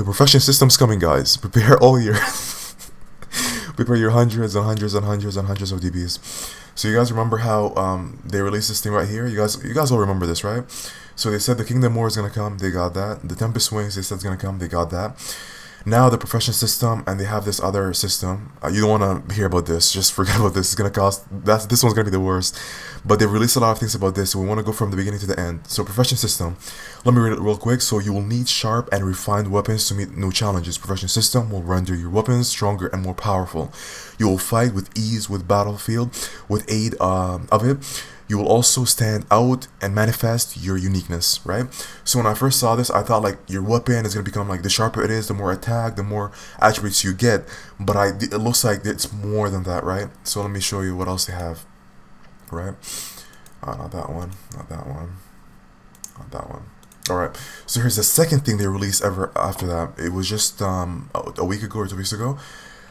the profession system's coming, guys. Prepare all your prepare your hundreds and hundreds and hundreds and hundreds of DBs. So you guys remember how they released this thing right here? You guys all remember this, right? So they said the Kingdom War is gonna come, they got that. The Tempest Wings, they said it's gonna come, they got that. Now the profession system, and they have this other system. You don't want to hear about this. Just forget about this. It's gonna cost. This one's gonna be the worst. But they released a lot of things about this, so we want to go from the beginning to the end. So profession system. Let me read it real quick. So you will need sharp and refined weapons to meet new challenges. Profession system will render your weapons stronger and more powerful. You will fight with ease with battlefield with aid of it. You will also stand out and manifest your uniqueness, right? So when I first saw this, I thought like your weapon is gonna become like the sharper it is, the more attack, the more attributes you get. But it looks like it's more than that, right? So let me show you what else they have, right? Not that one, not that one, not that one. All right. So here's the second thing they released ever after that. It was just a week ago or 2 weeks ago.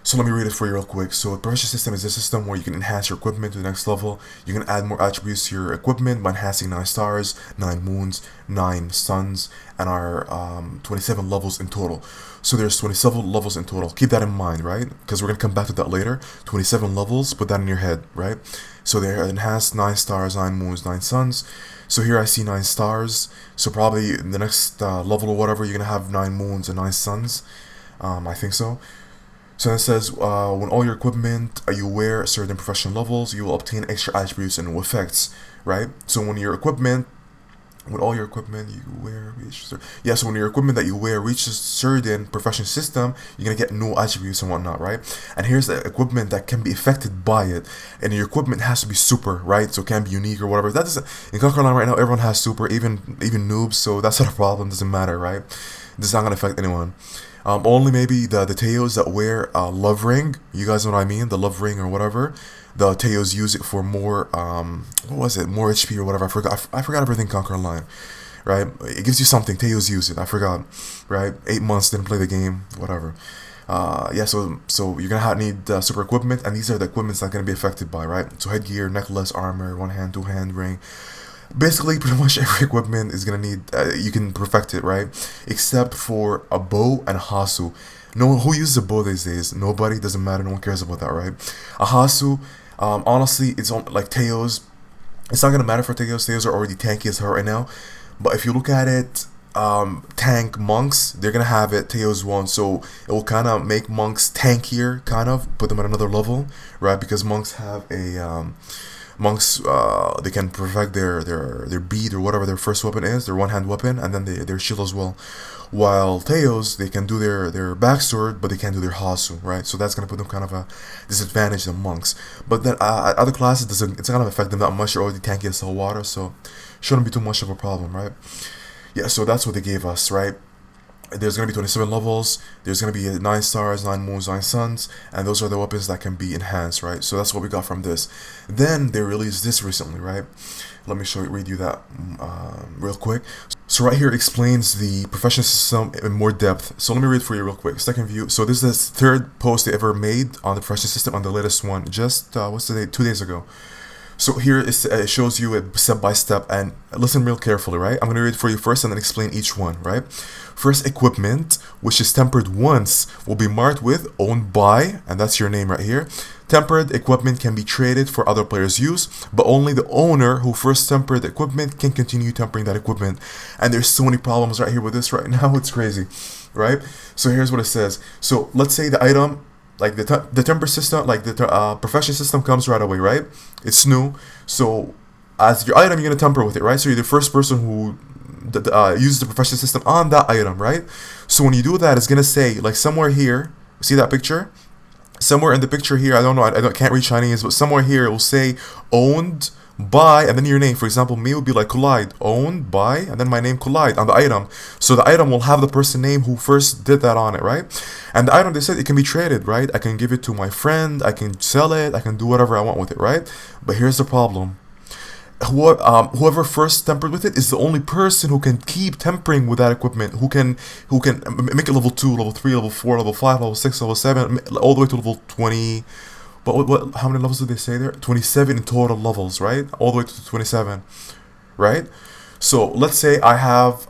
So let me read it for you real quick. So the profession system is a system where you can enhance your equipment to the next level. You can add more attributes to your equipment by enhancing 9 stars, 9 moons, 9 suns, and our 27 levels in total. So there's 27 levels in total. Keep that in mind, right? Because we're going to come back to that later. 27 levels, put that in your head, right? So they're enhanced 9 stars, 9 moons, 9 suns. So here I see 9 stars. So probably in the next level or whatever, you're going to have 9 moons and 9 suns. I think so. So it says, when all your equipment you wear certain professional levels, you will obtain extra attributes and new effects, right? So when your equipment, when all your equipment you wear so when your equipment that you wear reaches certain profession system, you're gonna get new attributes and whatnot, right? And here's the equipment that can be affected by it, and your equipment has to be super, right? So it can't be unique or whatever. That doesn't, in Conquer Online right now, everyone has super, even noobs. So that's not a problem. Doesn't matter, right? This is not gonna affect anyone. Only maybe the Teos that wear love ring. You guys know what I mean? The love ring or whatever. The Teos use it for more what was it? More HP or whatever. I forgot everything Conquer Online. Right? It gives you something. Teos use it. I forgot. Right? 8 months didn't play the game. Whatever. Yeah. So you're gonna need super equipment, and these are the equipments that are gonna be affected by, right? So headgear, necklace, armor, 1 hand, 2 hand ring. Basically, pretty much every equipment is gonna need. You can perfect it, right? Except for a bow and a hasu. No, who uses a bow these days? Nobody. Doesn't matter. No one cares about that, right? A hasu. Honestly, it's on like Teos. It's not gonna matter for Teos. Teos are already tanky as hell right now. But if you look at it, tank monks, they're gonna have it Teos 1, so it will kind of make monks tankier, kind of put them at another level, right? Because monks have a monks, they can perfect their bead or whatever their first weapon is, their 1 hand weapon, and then their shield as well. While Teos, they can do their backsword, but they can't do their hasu, right? So that's gonna put them kind of a disadvantage than monks. But then other classes, it's not gonna affect them that much. They're already tanky as hell water, so shouldn't be too much of a problem, right? Yeah, so that's what they gave us, right? There's going to be 27 levels, there's going to be 9 stars, 9 moons, 9 suns, and those are the weapons that can be enhanced, right? So that's what we got from this. Then they released this recently, right? Let me read you that real quick. So right here it explains the profession system in more depth. So let me read for you real quick. Second view. So this is the 3rd post they ever made on the profession system, on the latest one, just, what's the date? 2 days ago. So here it shows you it step by step, and listen real carefully, right? I'm going to read it for you first and then explain each one, right? First, equipment, which is tempered once, will be marked with owned by, and that's your name right here. Tempered equipment can be traded for other players' use, but only the owner who first tempered the equipment can continue tempering that equipment. And there's so many problems right here with this right now, it's crazy, right? So here's what it says. So let's say the item, like the temper system, like the profession system comes right away, right? It's new, so as your item, you're gonna temper with it, right? So you're the first person who uses the profession system on that item, right? So when you do that, it's gonna say like somewhere here, see that picture? Somewhere in the picture here, I don't know, I can't read Chinese, but somewhere here it will say owned by, and then your name. For example, me would be like Collide, owned by, and then my name Collide on the item. So the item will have the person name who first did that on it, right? And the item, they said it can be traded, right? I can give it to my friend, I can sell it, I can do whatever I want with it, right? But here's the problem. Whoever first tempered with it is the only person who can keep tempering with that equipment, who can make it level 2, level 3, level 4, level 5, level 6, level 7, all the way to level 20. But how many levels did they say there? 27 in total levels, right? All the way to 27, right? So let's say I have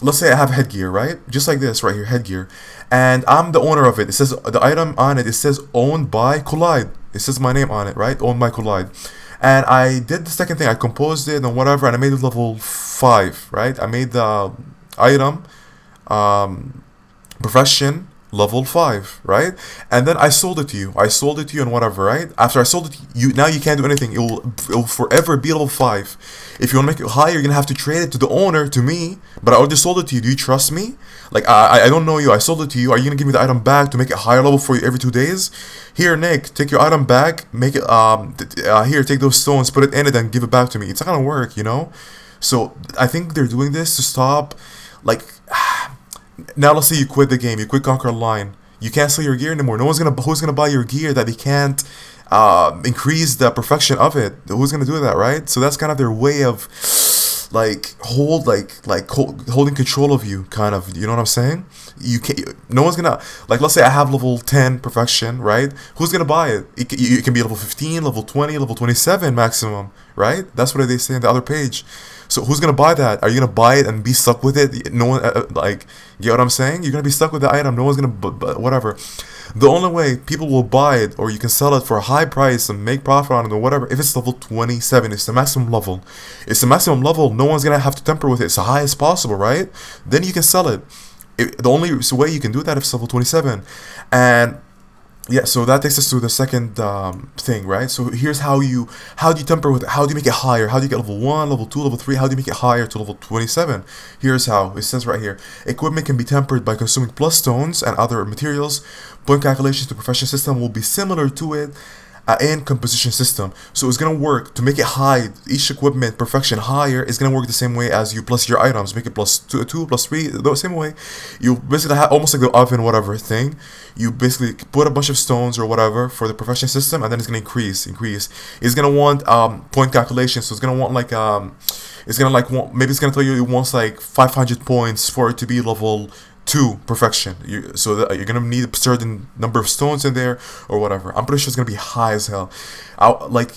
let's say I have headgear, right? Just like this right here, headgear, and I'm the owner of it. It says the item on it. It says owned by Collide. It says my name on it, right? Owned by Collide. And I did the second thing. I composed it and whatever, and I made it level 5, right? I made the item profession level 5, right? And then I sold it to you. I sold it to you and whatever, right? After I sold it to you, now you can't do anything. It will forever be level 5. If you want to make it higher, you're gonna have to trade it to the owner, to me. But I already sold it to you. Do you trust me? Like, I don't know you. I sold it to you. Are you gonna give me the item back to make it higher level for you every 2 days? Here, Nick, take your item back. Make it here, take those stones, put it in it, and give it back to me. It's not gonna work, you know. So I think they're doing this to stop, like. Now let's say you quit the game, you quit Conquer Online. You can't sell your gear anymore. Who's gonna buy your gear that they can't increase the perfection of it? Who's gonna do that, right? So that's kind of their way of holding control of you, kind of. You know what I'm saying? You can't. No one's gonna, like. Let's say I have level 10 perfection, right? Who's gonna buy it? It can be level 15, level 20, level 27 maximum, right? That's what they say on the other page. So who's gonna buy that? Are you gonna buy it and be stuck with it? No one, like, you know what I'm saying? You're gonna be stuck with the item. No one's gonna, whatever. The only way people will buy it, or you can sell it for a high price and make profit on it or whatever, if it's level 27, it's the maximum level. It's the maximum level. No one's gonna have to temper with it. It's the highest possible, right? Then you can sell it. The only way you can do that if it's level 27, and yeah, so that takes us to the second thing, right? So here's how do you temper with it? How do you make it higher? How do you get level 1, level 2, level 3? How do you make it higher to level 27? Here's how. It says right here, equipment can be tempered by consuming plus stones and other materials. Point calculations to profession system will be similar to it and composition system. So it's gonna work to make it high. Each equipment perfection higher is gonna work the same way as you plus your items. Make it plus two plus 3, the same way. You basically have almost like the oven whatever thing. You basically put a bunch of stones or whatever for the profession system, and then it's gonna increase. It's gonna want point calculation. So it's gonna want like maybe it's gonna tell you it wants like 500 points for it to be level 2 perfection. So that you're gonna need a certain number of stones in there or whatever. I'm pretty sure it's gonna be high as hell.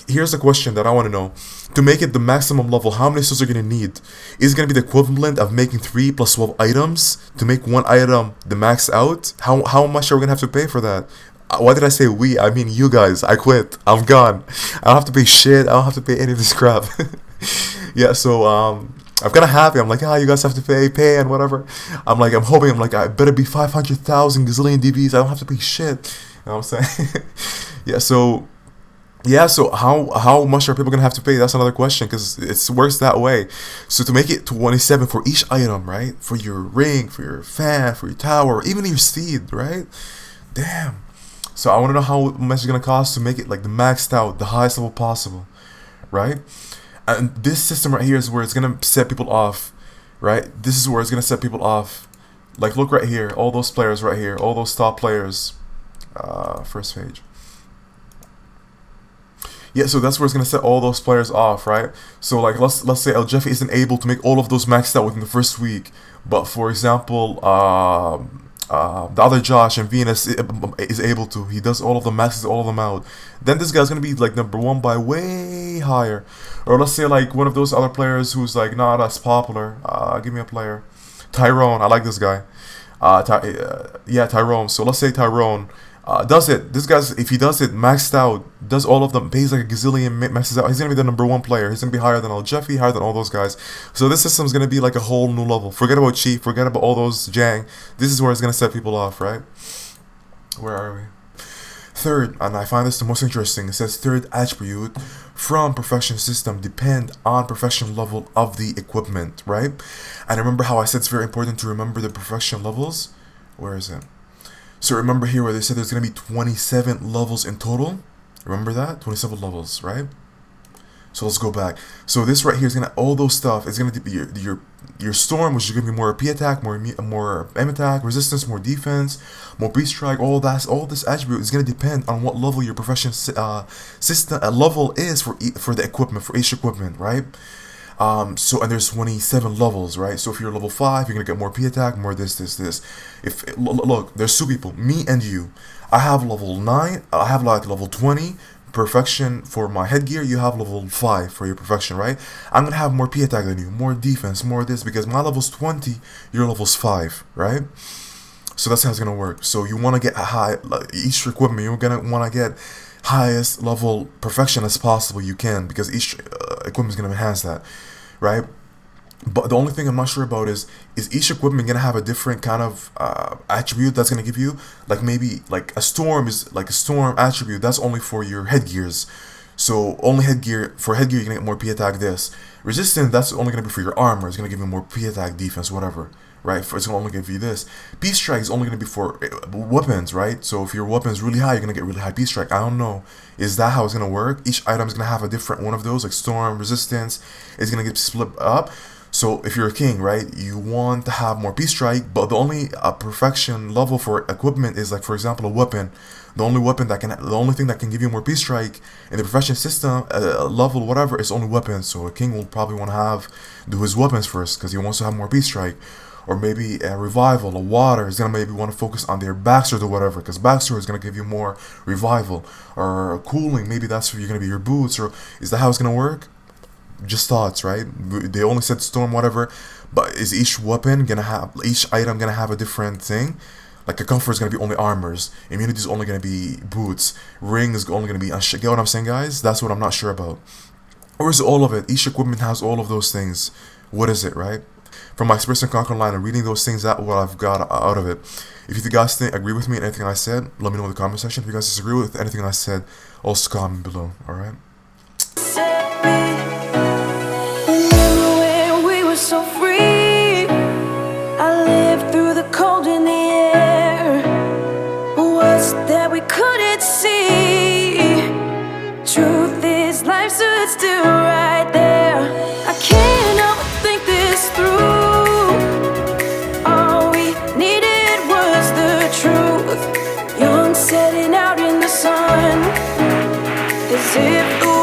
Here's the question that I want to know: to make it the maximum level, how many stones are gonna need? Is it gonna be the equivalent of making 3 plus 12 items to make one item the max out? How much are we gonna have to pay for that? Why did I say we? I mean you guys. I quit. I'm gone. I don't have to pay shit. I don't have to pay any of this crap. Yeah. So I'm kind of happy. I'm like, you guys have to pay and whatever. I'm hoping, I better be 500,000 gazillion DBs. I don't have to pay shit. You know what I'm saying? So how much are people gonna have to pay? That's another question, because it works that way. So to make it 27 for each item, right? For your ring, for your fan, for your tower, even your steed, right? Damn. So I want to know how much it's gonna cost to make it like the maxed out, the highest level possible, right? And this system right here is where it's gonna set people off, right? This is where it's gonna set people off. Like, look right here, all those players right here, all those top players. First page. Yeah, so that's where it's gonna set all those players off, right? So like, let's say El Jeffy isn't able to make all of those maxed out within the first week, but for example, the other Josh and Venus is able to. He does all of them, maxes all of them out. Then this guy's gonna be like number 1 by way higher. Or let's say like one of those other players who's like not as popular. Give me a player. Tyrone. I like this guy. Tyrone. So let's say Tyrone does it. This guy's, if he does it maxed out, does all of them, pays like a gazillion, maxes out, he's gonna be the number 1 player. He's gonna be higher than El Jeffy, higher than all those guys. So this system's gonna be like a whole new level. Forget about Chief, forget about all those Jang. This is where it's gonna set people off, right? Where are we? Third, and I find this the most interesting, it says third attribute from perfection system depend on perfection level of the equipment, right? And remember how I said it's very important to remember the perfection levels? Where is it? So remember here where they said there's going to be 27 levels in total. Remember that? 27 levels, right? So let's go back. So this right here is going to, all those stuff is going to be your storm, which is going to be more P attack, more M attack, resistance, more defense, more beast strike. All this attribute is going to depend on what level your profession system level is for the equipment, for each equipment, right? And there's 27 levels, right? So if you're level 5, you're gonna get more P attack, more this. Look, there's 2 people, me and you. I have level 9. I have like level 20 perfection for my headgear, you have level 5 for your perfection, right? I'm gonna have more P attack than you, more defense, more this, because my level's 20, your level's 5, right? So that's how it's gonna work. So you want to get a high, like, each equipment, you're gonna want to get highest level perfection as possible you can, because each equipment is gonna enhance that, right? But the only thing I'm not sure about is each equipment gonna have a different kind of attribute that's gonna give you, like maybe like a storm is like a storm attribute that's only for your headgears. So only headgear, for headgear you're gonna get more P attack. This resistance, that's only gonna be for your armor. It's gonna give you more P attack, defense, whatever, right? It's gonna only give you this. P strike is only gonna be for weapons, right? So if your weapon is really high, you're gonna get really high P strike. I don't know, is that how it's gonna work? Each item is gonna have a different one of those, like storm, resistance. It's gonna get split up. So if you're a king, right, you want to have more P strike, but the only perfection level for equipment is, like, for example, a weapon. The only thing that can give you more P strike in the perfection system, level whatever, is only weapons. So a king will probably want to do his weapons first because he wants to have more P strike. Or maybe a revival, a water is gonna maybe want to focus on their backsword or whatever, because backsword is gonna give you more revival. Or cooling, maybe that's where you're gonna be your boots. Or is that how it's gonna work? Just thoughts, right? They only said storm, whatever, but is each weapon gonna have, each item gonna have a different thing? Like a comfort is gonna be only armors, immunity is only gonna be boots, ring is only gonna be get what I'm saying, guys? That's what I'm not sure about. Or is it all of it? Each equipment has all of those things. What is it, right? From my Experience and Conquer line and reading those things out, what I've got out of it. If you guys agree with me in anything I said, let me know in the comment section. If you guys disagree with anything I said, also comment below. Alright? So free, I lived through the cold in the air. What's that we couldn't see? Truth is, life stood still right there. I can't help but think this through. All we needed was the truth. Young, setting out in the sun, as if the